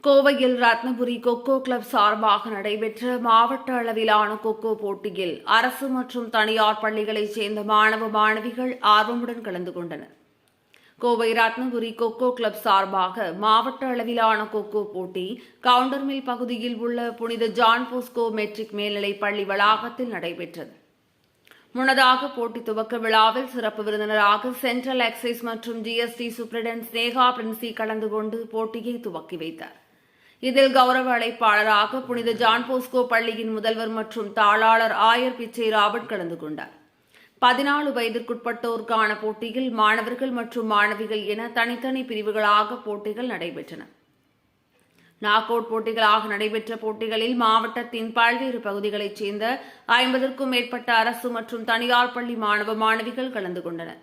கோவையில் ரத்னபுரி கொக்கோ கிளப் சார்பாக நடைபெற்ற மாவட்ட அளவிலான கொக்கோ போட்டியில் அரசு மற்றும் தனியார் பள்ளிகளைச் சேர்ந்த மாணவ மாணவிகள் ஆர்வமுடன் கலந்து கொண்டனர். கோவை ரத்னபுரி கொக்கோ கிளப் சார்பாக மாவட்ட அளவிலான கொக்கோ போட்டி கவுண்டர்மில் பகுதியில் உள்ள புனித ஜான் போஸ்கோ மெட்ரிக் மேல்நிலைப் பள்ளி வளாகத்தில் நடைபெற்றது. முன்னதாக போட்டி துவக்க விழாவில் சிறப்பு விருந்தினராக சென்ட்ரல் எக்சைஸ் மற்றும் ஜிஎஸ்டி சூப்பரிடென்ட் ஸ்னேகா பிரின்சி கலந்து கொண்டு போட்டியை துவக்கி வைத்தார். இதில் கௌரவ அழைப்பாளராக புனித ஜான் போஸ்கோ பள்ளியின் முதல்வர் மற்றும் தாளாளர் ஆயர் பிச்சை ராபர்ட் கலந்து கொண்டார். 14 வயதிற்குட்பட்டோருக்கான போட்டியில் மாணவர்கள் மற்றும் மாணவிகள் என தனித்தனி பிரிவுகளாக போட்டிகள் நடைபெற்றன. நாக் அவுட் போட்டிகளாக நடைபெற்ற போட்டிகளில் மாவட்டத்தின் பல்வேறு பகுதிகளைச் சேர்ந்த 50க்கும் மேற்பட்ட அரசு மற்றும் தனியார் பள்ளி மாணவ மாணவிகள் கலந்து கொண்டனர்.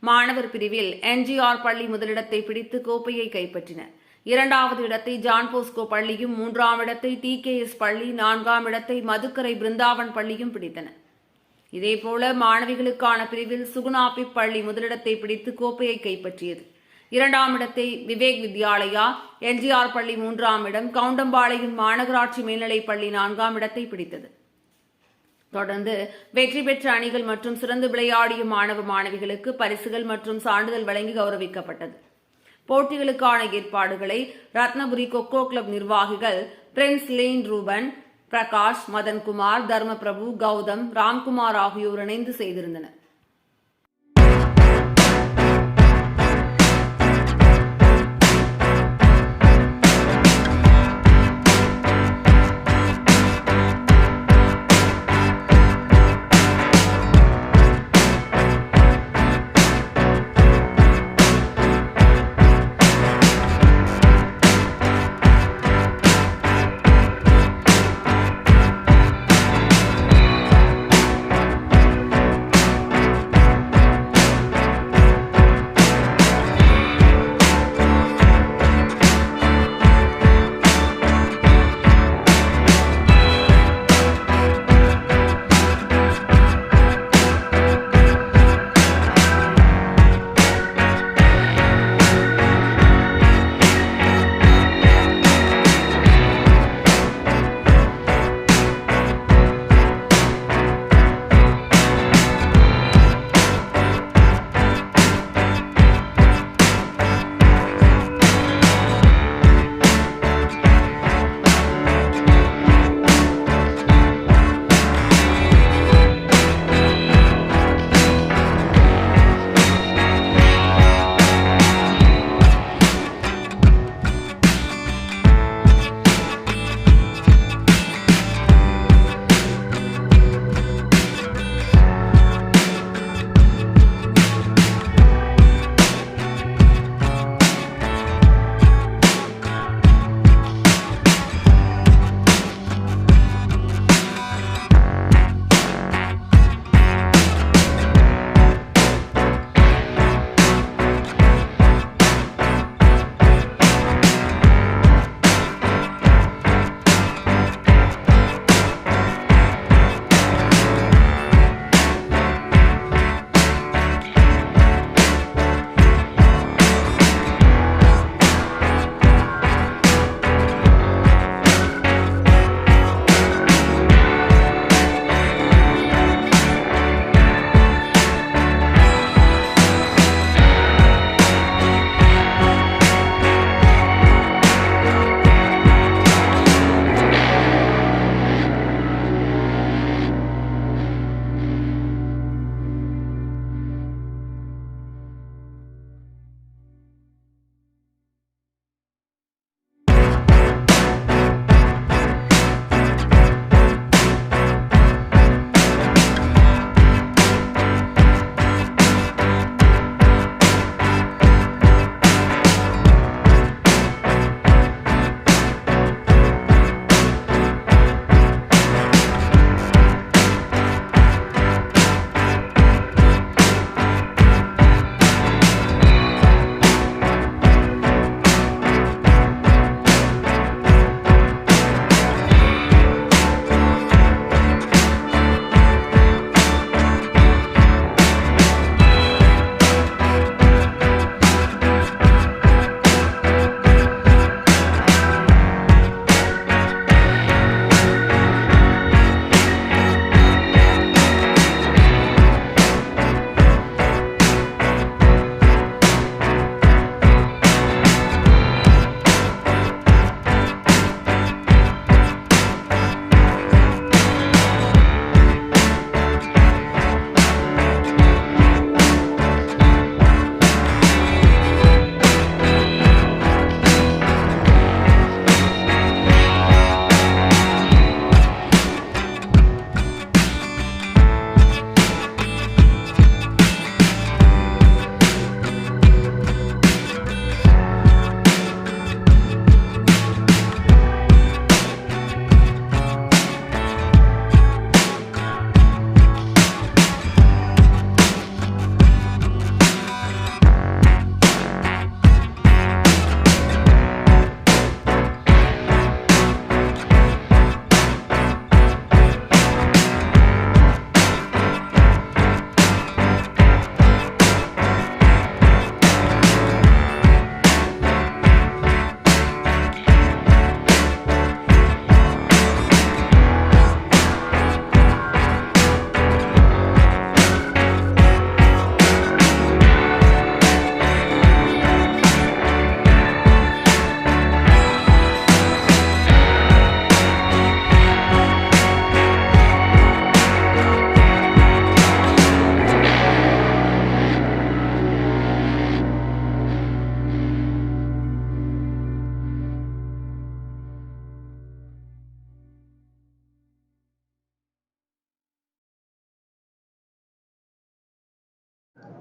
மாணவர் பிரிவில் என்ஜிஆர் பள்ளி முதலிடத்தை பிடித்து கோப்பையை கைப்பற்றினர். 2வது இடத்தை ஜான் போஸ்கோ பள்ளியும், 3ஆம் இடத்தை டிகேஎஸ் பள்ளி, 4ஆம் இடத்தை மதுக்கரை பிருந்தாவன் பள்ளியும் பிடித்தன. இதேபோல மாணவிகளுக்கான பிரிவில் சுகுணாபி பள்ளி முதலிடத்தை பிடித்து கோப்பையை கைப்பற்றியது. 2ஆம் இடத்தை விவேக் வித்யாலயா, என்ஜிஆர் பள்ளி 3ஆம் இடம், கவுண்டம்பாளையம் மாநகராட்சி மேல்நிலைப் பள்ளி 4ஆம் இடத்தை பிடித்தது. தொடர்ந்து வெற்றி பெற்ற அணிகள் மற்றும் சிறந்து விளையாடிய மாணவ மாணவிகளுக்கு பரிசுகள் மற்றும் சான்றிதழ் வழங்கி கௌரவிக்கப்பட்டது. போட்டிகளுக்கான ஏற்பாடுகளை ரத்னபுரி கொக்கோ கிளப் நிர்வாகிகள் பிரின்ஸ் லேன் ரூபன், பிரகாஷ், மதன்குமார், தர்மபிரபு, கௌதம், ராம்குமார் ஆகியோர் இணைந்து செய்திருந்தனர்.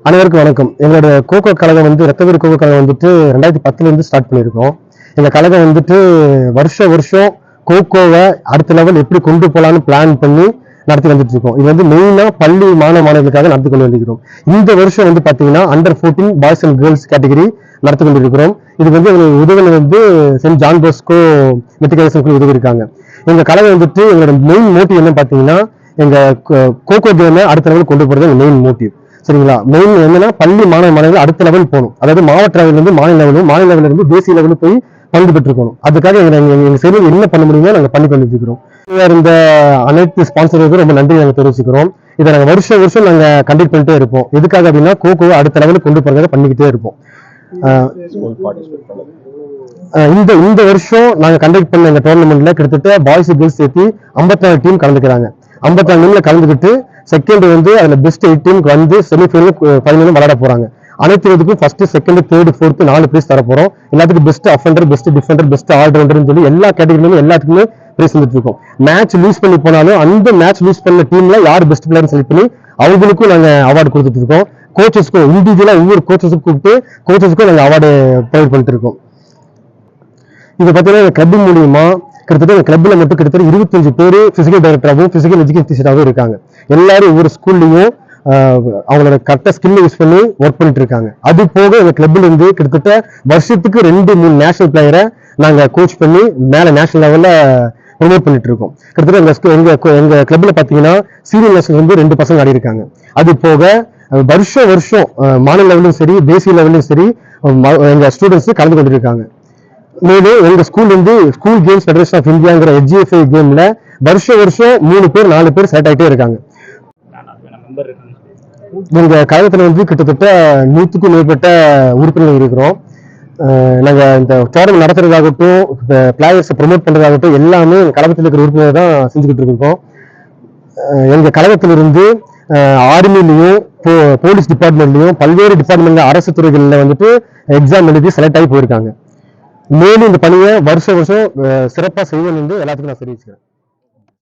அனைவருக்கும் வணக்கம். எங்களோட கோகோ கழகம் ரத்தவீர் கோகோ கழகம் 2010 ஸ்டார்ட் பண்ணியிருக்கோம். எங்க கழகம் வருஷம் கோகோவை அடுத்த லெவல் எப்படி கொண்டு போகலான்னு பிளான் பண்ணி நடத்தி வந்துட்டு இருக்கோம். இது மெயினா பள்ளி மாணவர்களுக்காக நடத்தி கொண்டு வந்திருக்கிறோம். இந்த வருஷம் பாத்தீங்கன்னா under 14 boys and girls category நடத்தி கொண்டிருக்கிறோம். இது உதவி சென்ட் ஜான் போஸ்கோ மெட்ரிகுலேஷன் உதவி இருக்காங்க. எங்க கழகம் எங்களோட மெயின் மோட்டிவ் என்ன பாத்தீங்கன்னா எங்க கோகோ கேமை அடுத்த லெவல் கொண்டு போறது மெயின் மோட்டிவ். சரிங்களா? மெயின் என்னன்னா பள்ளி மாணவர்கள் அடுத்த லெவல் போகணும். அதாவது மாவட்ட லெவலில் மாநில லெவலும், மாநில லெவலில் தேசிய லெவலில் போய் பங்கு பெற்றுக்கணும். அதுக்காக எங்க சைடில் என்ன பண்ண முடியுமோ நாங்கள் பண்ணி கொண்டிருக்கிறோம். இந்த அனைத்து ஸ்பான்சர்களுக்கும் ரொம்ப நன்றி நாங்கள் தெரிவிச்சுக்கிறோம். இதை நாங்கள் வருஷம் நாங்கள் கண்டக்ட் பண்ணிட்டே இருப்போம். எதுக்காக அப்படின்னா கோகோவை அடுத்த லெவலுக்கு கொண்டு போறதை பண்ணிக்கிட்டே இருப்போம். இந்த வருஷம் நாங்க கண்டக்ட் பண்ண இந்த டோர்னமெண்ட்ல கிட்டத்தட்ட பாய்ஸ் கேர்ள்ஸ் சேர்த்து 54 டீம் கலந்துக்கிறாங்க. 54 டீம்ல கலந்துக்கிட்டு செகண்ட் அதுல பெஸ்ட் 8 டீமுக்கு ஃபைனலும் விளையாட போறாங்க. அனைத்து இதுக்கும் first, second, third, fourth 4 prize தர போறோம். எல்லாத்துக்கும் best offender, best defender, best ஆல்ரவுண்டர்னு சொல்லி எல்லா கேட்டகரியிலும் எல்லாத்துக்குமே பிரைஸ் வந்துட்டு இருக்கோம். மேட்ச் லூஸ் பண்ணி போனாலும் அந்த மேட்ச் லூஸ் பண்ண டீம்ல யார் பெஸ்ட் பிளேயர் செலக்ட் பண்ணி அவங்களுக்கும் நாங்க அவார்டு கொடுத்துட்டு இருக்கோம். கோச்சஸ்க்கும் இண்டிவிஜுவலா ஒவ்வொரு கோச்சஸுக்கும் கூப்பிட்டு கோச்சஸ்க்கும் நாங்க அவார்டு ப்ரொவைட் பண்ணிட்டு இருக்கோம். இது பார்த்தீங்கன்னா கிளப் மூலியமா கிட்டத்தட்ட கிளப்ல மட்டும் கிட்டத்தட்ட 25 பேர் பிசிக்கல் டைரக்டராகவும் பிசிக்கல் எஜுகேஷன் டீச்சராகவும் இருக்காங்க. எல்லாரும் ஒவ்வொரு ஸ்கூல்லையும் அவங்களோட கரெக்டா ஸ்கில் யூஸ் பண்ணி ஒர்க் பண்ணிட்டு இருக்காங்க. அது போக எங்க கிளப்ல கிட்டத்தட்ட வருஷத்துக்கு 2-3 நேஷனல் பிளேயரை நாங்க கோச் பண்ணி மேல நேஷனல் லெவல்ல ப்ரொமோட் பண்ணிட்டு இருக்கோம். கிட்டத்தட்ட எங்க கிளப்ல பாத்தீங்கன்னா சீனியர் நேஷனல் 2 பசங்க ஆடி இருக்காங்க. அது போக வருஷம் மாநில லெவலும் சரி, தேசிய லெவலும் சரி எங்க ஸ்டூடெண்ட்ஸ் கலந்து கொண்டிருக்காங்க. மேலும் எங்க ஸ்கூல் கேம்ஸ் ஃபெடரேஷன் ஆஃப் இந்தியாங்கிற HGFI கேம்ல வருஷம் 3 பேர் 4 பேர் செலக்ட் ஆகிட்டே இருக்காங்க. எங்க கழகத்துல கிட்டத்தட்ட 100க்கும் மேற்பட்ட உறுப்பினர்கள் இருக்கிறோம். நாங்க இந்த டோர்னமெண்ட் நடத்துறதாகட்டும், பிளேயர்ஸை ப்ரொமோட் பண்றதாகட்டும் எல்லாமே கழகத்தில் இருக்கிற உறுப்பினர் தான் செஞ்சுக்கிட்டு இருக்கோம். எங்க கழகத்திலிருந்து ஆர்மிலையும், போலீஸ் டிபார்ட்மெண்ட்லயும், பல்வேறு டிபார்ட்மெண்ட்ல அரசு துறைகள்ல எக்ஸாம் எழுதி செலக்ட் ஆகி போயிருக்காங்க. மேலும் இந்த பணியை வருஷம் சிறப்பாக செய்வேன் என்று எல்லாத்துக்கும் நான் தெரிவிச்சுக்கிறேன்.